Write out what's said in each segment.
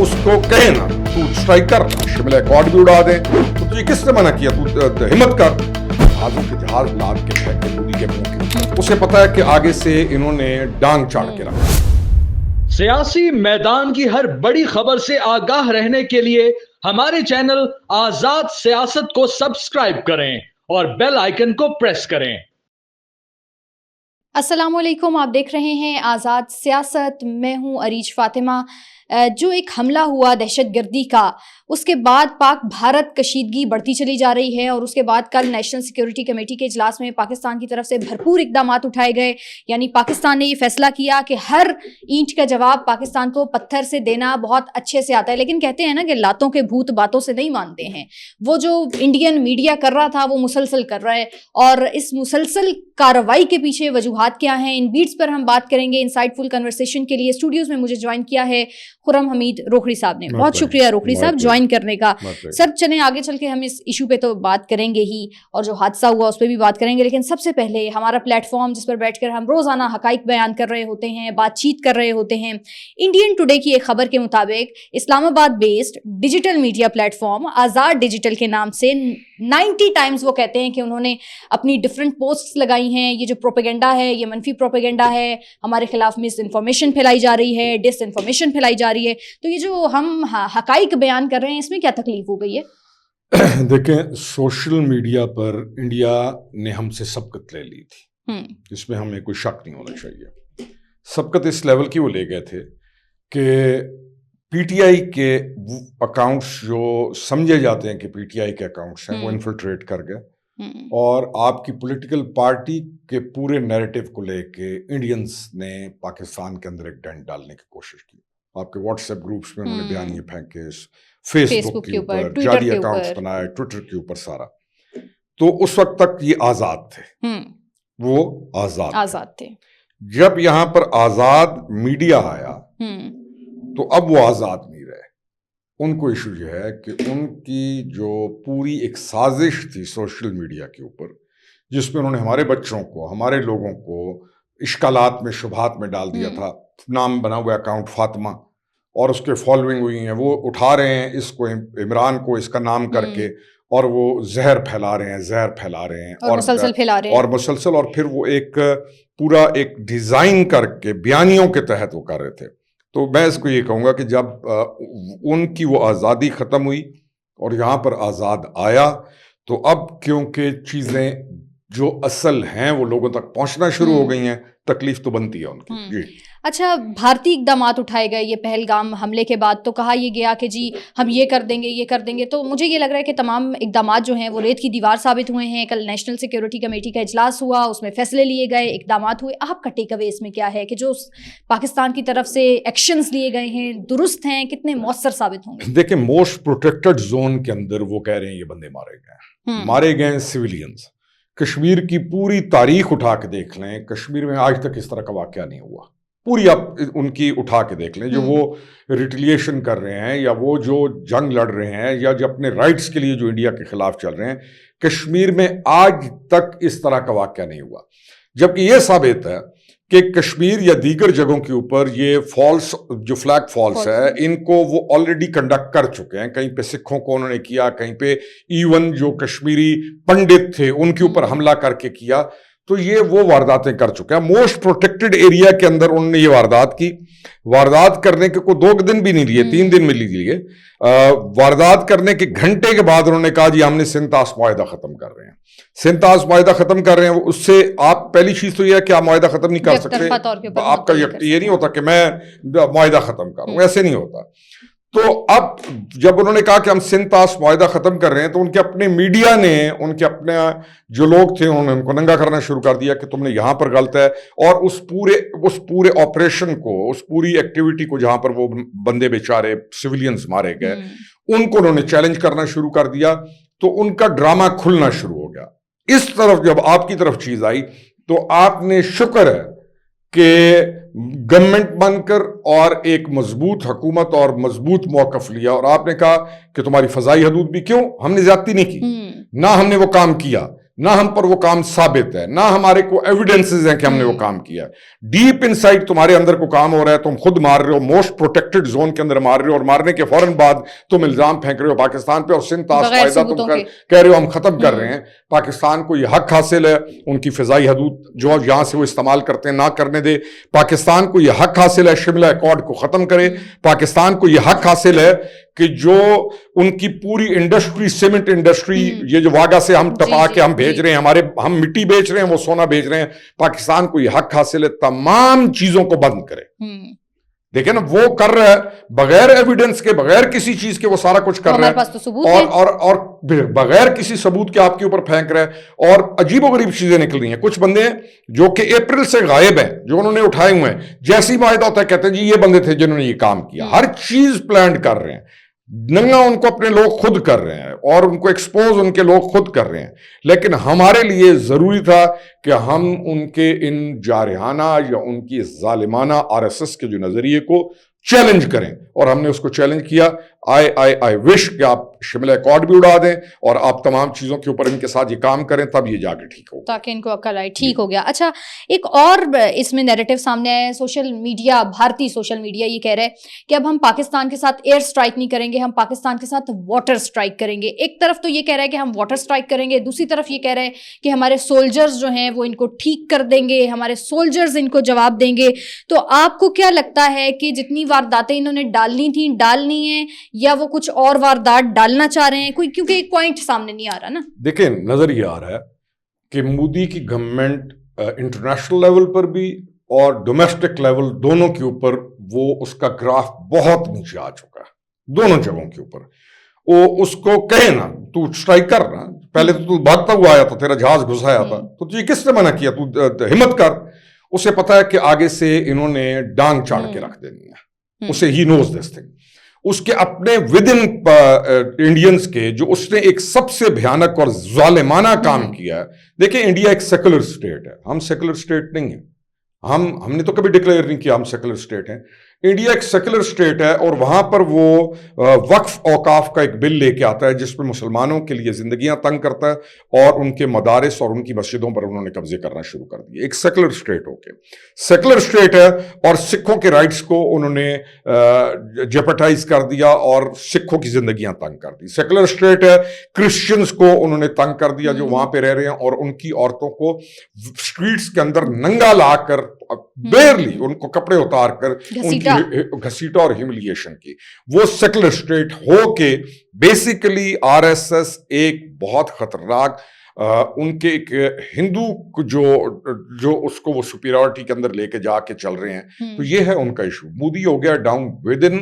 उसको कहे ना तू स्ट्राइक कर, शिमला अकॉर्ड भी उड़ा दे, तो तुझे किसने मना किया, तू हिम्मत कर। जहाजों के जहाज लाद के फेंक के मोदी के मुंह के, उसे पता है कि आगे से इन्होंने डांग चाड़ के रखा। सियासी मैदान की हर बड़ी खबर से आगाह रहने के लिए हमारे चैनल आजाद सियासत को सब्सक्राइब करें और बेल आइकन को प्रेस करें। अस्सलाम वालेकुम, आप देख रहे हैं आज़ाद सियासत। मैं हूं अरीज फातिमा। जो एक हमला हुआ दहशतगर्दी का, उसके बाद पाक भारत कशीदगी बढ़ती चली जा रही है और उसके बाद कल नेशनल सिक्योरिटी कमेटी के इजलास में पाकिस्तान की तरफ से भरपूर इकदाम उठाए गए। यानी पाकिस्तान ने ये फैसला किया कि हर ईंट का जवाब पाकिस्तान को पत्थर से देना बहुत अच्छे से आता है। लेकिन कहते हैं ना कि लातों के भूत बातों से नहीं मानते हैं। वो जो इंडियन मीडिया कर रहा था वो मुसलसल कर रहा है, और इस मुसलसल कार्रवाई के पीछे वजूहात क्या हैं, इन बीट्स पर हम बात करेंगे। इनसाइटफुल कन्वर्सेशन के लिए स्टूडियोज में मुझे ज्वाइन किया है खुर्रम हमीद रोखड़ी साहब ने। बहुत शुक्रिया रोखड़ी साहब ज्वाइन करने का। सर चलें आगे चल के हम इस इशू पे तो बात करेंगे ही, और जो हादसा हुआ उस पर भी बात करेंगे, लेकिन सबसे पहले हमारा प्लेटफॉर्म जिस पर बैठकर हम रोजाना हकाइक बयान कर रहे होते हैं, बातचीत कर रहे होते हैं, इंडियन टुडे की एक खबर के मुताबिक Islamabad based digital media platform Azad Digital के नाम से 90 टाइम्स वो कहते हैं कि उन्होंने अपनी डिफरेंट पोस्ट्स लगाई हैं। ये जो प्रोपेगेंडा है, ये मनफी प्रोपेगेंडा है, हमारे खिलाफ मिस इन्फॉर्मेशन फैलाई जा रही है, डिस इन्फॉर्मेशन फैलाई जा रही है। तो ये जो हम हकाइक बयान कर रहे हैं, इसमें क्या तकलीफ हो गई है? देखें, सोशल मीडिया पर इंडिया ने हमसे सबकत ले ली थी, इसमें हमें कोई शक नहीं होना चाहिए। सबकत इस लेवल की वो ले गए थे कि पीटीआई के अकाउंट्स जो समझे जाते हैं कि पीटीआई के अकाउंट्स हैं, वो इन्फिल्ट्रेट कर गए और आपकी पॉलिटिकल पार्टी के पूरे नैरेटिव को लेके इंडियंस ने पाकिस्तान के अंदर एक डेंट डालने की कोशिश की। आपके व्हाट्सएप ग्रुप्स में उन्होंने बयानिए फेंके, फेसबुक के ऊपर जाली अकाउंट्स बनाए, ट्विटर के ऊपर सारा। तो उस वक्त तक ये आजाद थे, वो आजाद थे। जब यहाँ पर आजाद मीडिया आया तो अब वो आजाद नहीं रहे। उनको इशू ये है कि उनकी जो पूरी एक साजिश थी सोशल मीडिया के ऊपर, जिसमें उन्होंने हमारे बच्चों को, हमारे लोगों को इश्कालात में, शुबहात में डाल दिया था। नाम बना हुआ अकाउंट फातिमा और उसके फॉलोइंग हुई हैं, वो उठा रहे हैं इसको, इमरान को इसका नाम करके, और वो जहर फैला रहे हैं और मुसलसल फैला रहे हैं और मुसलसल, और फिर वो एक पूरा एक डिजाइन करके बयानियों के तहत वो कर रहे थे। तो मैं इसको ये कहूँगा कि जब उनकी वो आज़ादी ख़त्म हुई और यहाँ पर आज़ाद आया, तो अब क्योंकि चीज़ें जो असल हैं वो लोगों तक पहुँचना शुरू हो गई हैं, तकलीफ तो बनती है उनकी। जी अच्छा, भारतीय इकदाम उठाए गए ये पहलगाम हमले के बाद, तो कहा ये गया कि जी हम ये कर देंगे। तो मुझे ये लग रहा है कि तमाम इकदाम जो हैं वो रेत की दीवार साबित हुए हैं। कल नेशनल सिक्योरिटी कमेटी का इजलास हुआ, उसमें फैसले लिए गए, इकदाम हुए। आपका टेक अवे इसमें क्या है कि जो पाकिस्तान की तरफ से एक्शंस लिए गए हैं दुरुस्त हैं, कितने मौसर साबित होंगे? देखिए, मोस्ट प्रोटेक्टेड जोन के अंदर वो कह रहे हैं ये बंदे मारे गए सिविलियंस। कश्मीर की पूरी तारीख उठा के देख लें, कश्मीर में आज तक इस तरह का वाकया नहीं हुआ। पूरी आप उनकी उठा के देख लें, जो वो रिटेलिएशन कर रहे हैं या वो जो जंग लड़ रहे हैं या जो अपने राइट्स के लिए जो इंडिया के खिलाफ चल रहे हैं, कश्मीर में आज तक इस तरह का वाकया नहीं हुआ। जबकि ये साबित है कि कश्मीर या दीगर जगहों के ऊपर ये फॉल्स, जो फ्लैग फॉल्स है, इनको वो ऑलरेडी कंडक्ट कर चुके हैं। कहीं पे सिखों को उन्होंने किया, कहीं पे इवन जो कश्मीरी पंडित थे उनके ऊपर हमला करके किया। तो ये वो वारदातें कर चुके हैं। मोस्ट प्रोटेक्टेड एरिया के अंदर उन्होंने ये वारदात की। वारदात करने के को 2 दिन भी नहीं लिए, 3 दिन में लिए। वारदात करने के घंटे के बाद उन्होंने कहा जी हमने सिंतास मुआहिदा खत्म कर रहे हैं। सिंतास मुआहिदा खत्म कर रहे हैं, उससे आप पहली चीज तो ये है कि आप मुआहिदा खत्म नहीं कर सकते। आपका ये नहीं होता कि मैं मुआहिदा खत्म करूं, ऐसे नहीं होता। तो अब जब उन्होंने कहा कि हम सिंतास मुआहिदा खत्म कर रहे हैं, तो उनके अपने मीडिया ने, उनके अपने जो लोग थे, उन्होंने उनको नंगा करना शुरू कर दिया कि तुमने यहां पर गलत है। और उस पूरे ऑपरेशन को, उस पूरी एक्टिविटी को, जहां पर वो बंदे बेचारे सिविलियंस मारे गए, उनको उन्होंने चैलेंज करना शुरू कर दिया। तो उनका ड्रामा खुलना शुरू हो गया। इस तरफ जब आपकी तरफ चीज आई तो आपने शुक्र है कि गवर्नमेंट बनकर और एक मजबूत हुकूमत और मजबूत मौकफ लिया, और आपने कहा कि तुम्हारी फजाई हदूद भी क्यों, हमने ज्यादती नहीं की, ना हमने वो काम किया, ना हम पर वो काम साबित है, ना हमारे को एविडेंसेस हैं कि हमने वो काम किया। डीप इनसाइड तुम्हारे अंदर को काम हो रहा है, तुम खुद मार रहे हो, मोस्ट प्रोटेक्टेड जोन के अंदर मार रहे हो, और मारने के फौरन बाद तुम इल्जाम फेंक रहे हो पाकिस्तान पे, और सिंध ताश फायदा तुम कह रहे हो हम खत्म कर रहे हैं। पाकिस्तान को ये हक हासिल है उनकी फिजाई हदूद जो यहां से वो इस्तेमाल करते हैं ना करने दे। पाकिस्तान को ये हक हासिल है शिमला अकॉर्ड को खत्म करे। पाकिस्तान को ये हक हासिल है कि जो उनकी पूरी इंडस्ट्री, सीमेंट इंडस्ट्री, ये जो वागा से हम टपा के हम भेज रहे हैं, हम मिट्टी बेच रहे हैं, वो सोना बेच रहे हैं, पाकिस्तान को ये हक हासिल है तमाम चीजों को बंद करे। देखिए ना, वो कर रहा है बगैर एविडेंस के, बगैर किसी चीज के, वो सारा कुछ कर रहा है, पास तो सबूत है। और बगैर किसी सबूत के आपके ऊपर फेंक रहा है। और अजीबोगरीब चीजें निकल रही हैं। कुछ बंदे हैं जो कि अप्रैल से गायब हैं, जो उन्होंने उठाए हुए हैं, जैसी वायदा होता है कहते हैं जी ये बंदे थे जिन्होंने ये काम किया। हर चीज प्लान कर रहे हैं, नंगा उनको अपने लोग खुद कर रहे हैं, और उनको एक्सपोज उनके लोग खुद कर रहे हैं। लेकिन हमारे लिए जरूरी था कि हम उनके इन जारहाना या उनकी जालिमाना आरएसएस के जो नजरिए को चैलेंज करें, और हमने उसको चैलेंज किया। आई विश कि आप शिमला अकॉर्ड भी उड़ा दें और आप तमाम चीजों के ऊपर इनके साथ ये काम करें, तब ये जाके ठीक हो, ताकि इनको अक्ल आए। ठीक हो गया। अच्छा, एक और इसमें नैरेटिव सामने आया है। सोशल मीडिया, भारतीय सोशल मीडिया ये कह रहा है कि अब हम पाकिस्तान के साथ एयर स्ट्राइक नहीं करेंगे, हम पाकिस्तान के साथ वाटर स्ट्राइक करेंगे। एक तरफ तो ये कह रहा है कि हम वाटर स्ट्राइक करेंगे, दूसरी तरफ ये कह रहे हैं कि हमारे सोल्जर्स जो हैं वो इनको ठीक कर देंगे, हमारे सोल्जर्स इनको जवाब देंगे। तो आपको क्या लगता है कि जितनी वारदातें इन्होंने डालनी है, या वो कुछ और वारदात डालना चाह रहे हैं? कोई, क्योंकि एक पॉइंट सामने नहीं आ रहा ना। देखिए, नजर ये आ रहा है कि मोदी की गवर्नमेंट इंटरनेशनल लेवल पर भी और डोमेस्टिक लेवल दोनों के ऊपर वो उसका ग्राफ बहुत नीचे आ चुका है, दोनों जगहों के ऊपर। वो उसको कहे ना तू स्ट्राइक कर ना, पहले तो तू भागता हुआ आया था, तेरा जहाज घुसाया था, तो तुझे किसने मना किया, तू हिम्मत कर। उसे पता है कि आगे से इन्होंने डांग चाड़ के रख देनी है, उसे ही नोज दिस थिंग। उसके अपने विद इन इंडियंस के जो उसने एक सबसे भयानक और जालिमाना काम किया है। देखिए, इंडिया एक सेकुलर स्टेट है, हम सेकुलर स्टेट नहीं है। हमने तो कभी डिक्लेयर नहीं किया हम सेकुलर स्टेट हैं। इंडिया एक सेकुलर स्टेट है, और वहां पर वो वक्फ औकाफ का एक बिल लेके आता है जिसमें मुसलमानों के लिए जिंदगियां तंग करता है, और उनके मदारिस और उनकी मस्जिदों पर उन्होंने कब्जे करना शुरू कर दिए। एक सेकुलर स्टेट होके, सेकुलर स्टेट है, और सिखों के राइट्स को उन्होंने जेपटाइज कर दिया और सिखों की जिंदगियां तंग कर दी। सेकुलर स्टेट है, क्रिश्चियंस को उन्होंने तंग कर दिया जो वहां पे रह रहे हैं, और उनकी औरतों को स्ट्रीट्स के अंदर नंगा लाकर, बेरली उनको कपड़े उतार कर उनकी घसीटा और ह्यूमिलिएशन की। वो सेकुलर स्टेट हो के बेसिकली आरएसएस एक बहुत खतरनाक उनके एक हिंदू जो उसको वो सुपीरियरिटी के अंदर लेके जाके चल रहे हैं। तो ये है उनका इशू। मोदी हो गया down within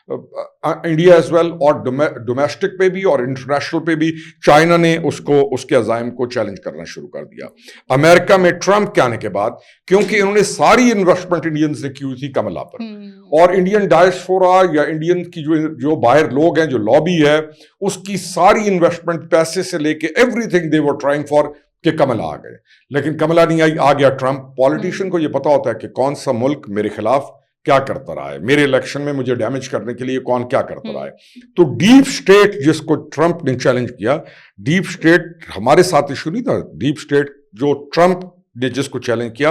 India as well, और डोमेस्टिक पे भी और इंटरनेशनल पे भी चाइना ने उसके अजाइम को चैलेंज करना शुरू कर दिया। अमेरिका में ट्रंप के आने के बाद, क्योंकि इन्होंने सारी इन्वेस्टमेंट इंडियंस ने की हुई थी कमला पर, और इंडियन डायस्पोरा या इंडियन की जो बाहर लोग हैं, जो लॉबी है, उसकी सारी इन्वेस्टमेंट पैसे से लेके everything they were trying for कि कमला आ गए। लेकिन कमला नहीं आई, आ गया ट्रंप। पॉलिटिशियन को यह पता होता है कि कौन सा मुल्क मेरे खिलाफ क्या करता रहा है, मेरे इलेक्शन में मुझे डैमेज करने के लिए कौन क्या करता रहा है। तो डीप स्टेट जिसको ट्रंप ने चैलेंज किया, डीप स्टेट हमारे साथ इशू नहीं था। डीप स्टेट जो ट्रंप ने जिसको चैलेंज किया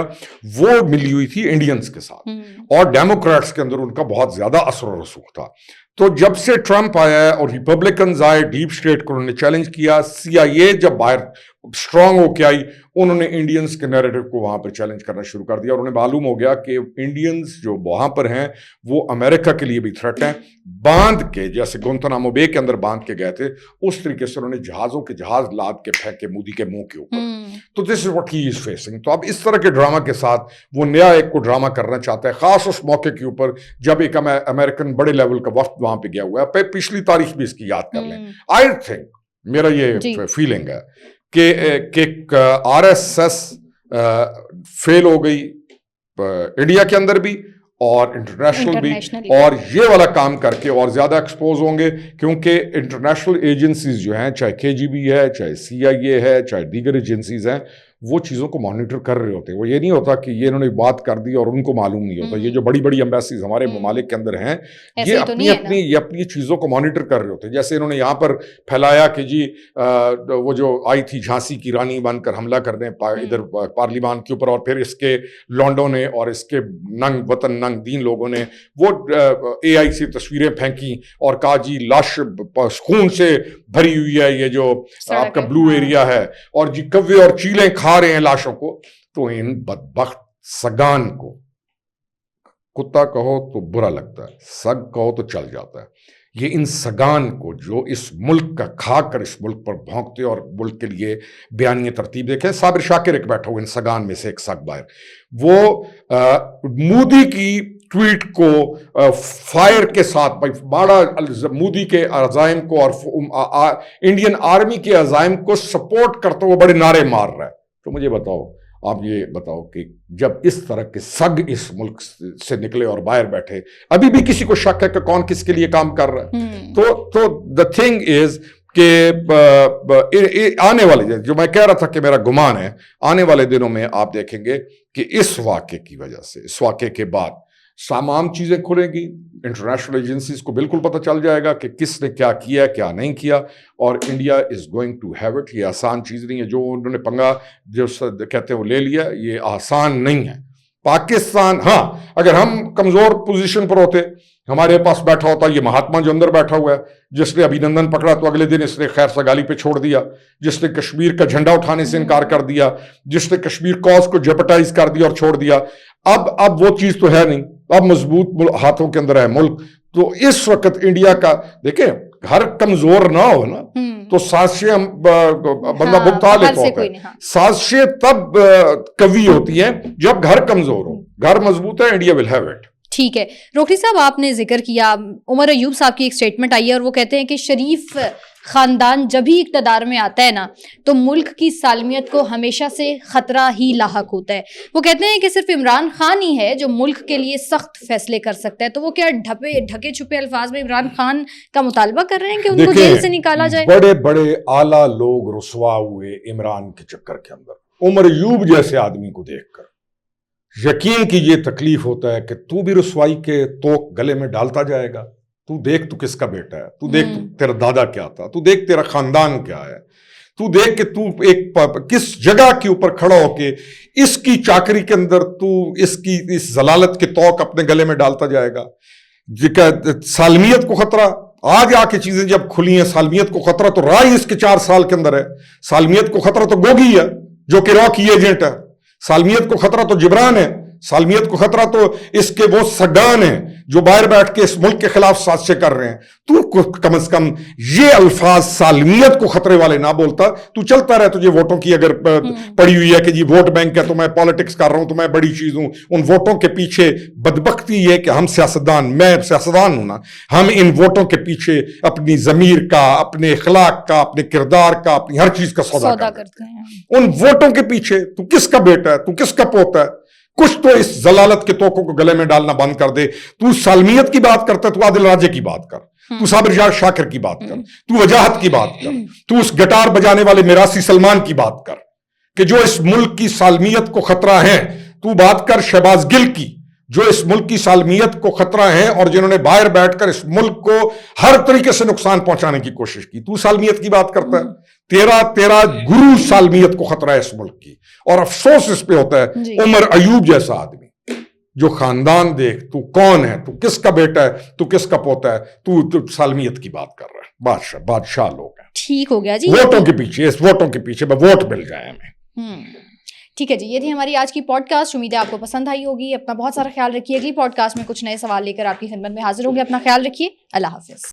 वो मिली हुई थी इंडियंस के साथ, और डेमोक्रेट्स के अंदर उनका बहुत ज्यादा असर और रसूख था। तो जब से ट्रंप आया है और रिपब्लिकन्स आए, डीप स्टेट को उन्होंने चैलेंज किया। CIA जब बाहर स्ट्रांग होके आई, उन्होंने इंडियंस के नैरेटिव को वहां पर चैलेंज करना शुरू कर दिया, और उन्हें मालूम हो गया कि इंडियंस जो वहां पर हैं वो अमेरिका के लिए भी थ्रेट हैं। बांध के, जैसे गुंतनामो बे के अंदर बांध के गए थे, उस तरीके से उन्होंने जहाजों के जहाज लाद के फेंके मोदी के मुंह के ऊपर। तो this is what he is facing. तो अब इस तरह के ड्रामा के साथ वो नया एक को ड्रामा करना चाहता है, खास उस मौके के ऊपर जब एक अमेरिकन बड़े लेवल का वफ्द वहां पे गया हुआ है। पिछली तारीख भी इसकी याद कर लें। आई थिंक मेरा ये फीलिंग है कि RSS फेल हो गई इंडिया के अंदर भी और इंटरनेशनल भी, और ये वाला काम करके और ज्यादा एक्सपोज होंगे, क्योंकि इंटरनेशनल एजेंसीज जो हैं, चाहे KGB है, चाहे CIA है, चाहे दीगर एजेंसीज हैं, وہ چیزوں کو مانیٹر کر رہے ہوتے ہیں. وہ یہ نہیں ہوتا کہ یہ انہوں نے بات کر دی اور ان کو معلوم نہیں ہوتا. یہ جو بڑی بڑی ایمبیسیز ہمارے ممالک کے اندر ہیں یہ اپنی چیزوں کو مانیٹر کر رہے ہوتے ہیں. جیسے انہوں نے یہاں پر پھیلایا کہ جی وہ جو آئی تھی جھانسی کی رانی بن کر حملہ کرنے ادھر پارلیمان کے اوپر, اور پھر اس کے لونڈوں نے اور اس کے ننگ وطن ننگ دین لوگوں نے وہ اے آئی سے تصویریں پھینکی اور کہا جی لاش خون سے بھری ہوئی ہے یہ جو آپ کا بلو ایریا ہے, اور جی کوے اور چیلیں کھا رہے ہیں لاشوں کو. تو ان بدبخت سگان کو کتا کہو تو برا لگتا ہے, سگ کہو تو چل جاتا ہے. یہ ان سگان کو جو اس ملک کا کھا کر اس ملک پر بھونکتے اور ملک کے لیے بیانیہ ترتیب دیکھیں. صابر شاکر ایک بیٹھا ہو ان سگان میں سے ایک سگ باہر, وہ مودی کی ٹویٹ کو فائر کے ساتھ بڑا مودی کے عزائم کو اور انڈین آرمی کے عزائم کو سپورٹ کرتے ہوئے بڑے نعرے مار رہا ہے. تو مجھے بتاؤ, آپ یہ بتاؤ کہ جب اس طرح کے سگ اس ملک سے نکلے اور باہر بیٹھے, ابھی بھی کسی کو شک ہے کہ کون کس کے لیے کام کر رہا ہے. تو the thing is کہ آنے والے جو میں کہہ رہا تھا کہ میرا گمان ہے, آنے والے دنوں میں آپ دیکھیں گے کہ اس واقعے کی وجہ سے, اس واقعے کے بعد تمام چیزیں کھلیں گی. انٹرنیشنل ایجنسیز کو بالکل پتہ چل جائے گا کہ کس نے کیا کیا کیا نہیں کیا, اور India is going to have it. یہ آسان چیز نہیں ہے جو انہوں نے پنگا جو کہتے ہیں وہ لے لیا, یہ آسان نہیں ہے. پاکستان, ہاں اگر ہم کمزور پوزیشن پر ہوتے, ہمارے پاس بیٹھا ہوتا یہ مہاتما جو اندر بیٹھا ہوا ہے, جس نے ابھینندن پکڑا تو اگلے دن اس نے خیر سگالی پہ چھوڑ دیا, جس نے کشمیر کا جھنڈا اٹھانے سے انکار کر دیا, جس نے کشمیر کاز کو جیپٹائز کر دیا اور چھوڑ دیا. اب وہ چیز تو ہے نہیں, اب مضبوط ہاتھوں کے اندر ہے ملک. تو اس وقت انڈیا کا دیکھیں, گھر کمزور نہ ہو نا تو سازشیں بندہ بھگتا لیتا ہوتا ہے. سازشیں تب قوی ہوتی ہیں جب گھر کمزور ہو. گھر مضبوط ہے, انڈیا ول ہیو اٹ. ٹھیک ہے روکڑی صاحب, آپ نے ذکر کیا, عمر ایوب صاحب کی ایک سٹیٹمنٹ آئی ہے اور وہ کہتے ہیں کہ شریف خاندان جب ہی اقتدار میں آتا ہے نا تو ملک کی سالمیت کو ہمیشہ سے خطرہ ہی لاحق ہوتا ہے. وہ کہتے ہیں کہ صرف عمران خان ہی ہے جو ملک کے لیے سخت فیصلے کر سکتا ہے. تو وہ کیا ڈھکے چھپے الفاظ میں عمران خان کا مطالبہ کر رہے ہیں کہ ان کو جیل سے نکالا جائے؟ بڑے بڑے اعلیٰ لوگ رسوا ہوئے عمران کے چکر کے اندر. عمر ایوب جیسے آدمی کو دیکھ کر یقین کی یہ تکلیف ہوتا ہے کہ تو بھی رسوائی کے توق گلے میں ڈالتا جائے گا. تو دیکھ تو کس کا بیٹا ہے, تو دیکھ تو تیرا دادا کیا تھا, تو دیکھ تیرا خاندان کیا ہے, تو دیکھ کہ تو ایک کس جگہ کے اوپر کھڑا ہو کے اس کی چاکری کے اندر تو اس ضلالت کے توق اپنے گلے میں ڈالتا جائے گا. سالمیت کو خطرہ, آج آ کے چیزیں جب کھلی ہیں, سالمیت کو خطرہ تو رائے اس کے 4 سال کے اندر ہے. سالمیت کو خطرہ تو گوگی ہے جو کہ را کی ایجنٹ ہے. سالمیت کو خطرہ تو جبران ہے. سالمیت کو خطرہ تو اس کے وہ سگان ہیں جو باہر بیٹھ کے اس ملک کے خلاف سازشیں کر رہے ہیں. تو کم از کم یہ الفاظ سالمیت کو خطرے والے نہ بولتا. تو چلتا رہے, تجھے ووٹوں کی اگر پڑی ہوئی ہے کہ جی ووٹ بینک ہے تو میں پالیٹکس کر رہا ہوں تو میں بڑی چیز ہوں. ان ووٹوں کے پیچھے بدبختی یہ کہ ہم سیاستدان, میں سیاستدان ہوں نا, ہم ان ووٹوں کے پیچھے اپنی ضمیر کا, اپنے اخلاق کا, اپنے کردار کا, اپنی ہر چیز کا سودا کرتے ہیں. ان ووٹوں کے پیچھے تو کس کا بیٹا ہے, تو کس کا پوتا ہے, کچھ تو اس ضلالت کے توقوں کو گلے میں ڈالنا بند کر دے. تو سالمیت کی بات کرتا ہے, تو عادل راجے کی بات کر, تو صابر شاکر کی بات کر, تو وجاہت کی بات کر, تو اس گٹار بجانے والے میراثی سلمان کی بات کر کہ جو اس ملک کی سالمیت کو خطرہ ہیں. تو بات کر شہباز گل کی جو اس ملک کی سالمیت کو خطرہ ہیں اور جنہوں نے باہر بیٹھ کر اس ملک کو ہر طریقے سے نقصان پہنچانے کی کوشش کی. تو سالمیت کی بات کرتا ہے. تیرا گرو سالمیت کو خطرہ ہے اس ملک کی, اور افسوس اس پہ ہوتا ہے عمر ایوب جیسا آدمی جو خاندان دیکھ, تو کون ہے, تو کس کا بیٹا ہے, تو کس کا پوتا ہے, تو سالمیت کی بات کر رہا ہے. بادشاہ لوگ ہیں. ٹھیک ہو گیا جی, ووٹوں کے پیچھے, اس ووٹوں کے پیچھے ووٹ مل جائے ہمیں. ٹھیک ہے جی, یہ تھی ہماری آج کی پوڈ کاسٹ. امید ہے آپ کو پسند آئی ہوگی. اپنا بہت سارا خیال رکھیے. اگلی پوڈ کاسٹ میں کچھ نئے سوال لے کر آپ کی خدمت میں حاضر ہوں گے. اپنا خیال رکھیے. اللہ حافظ.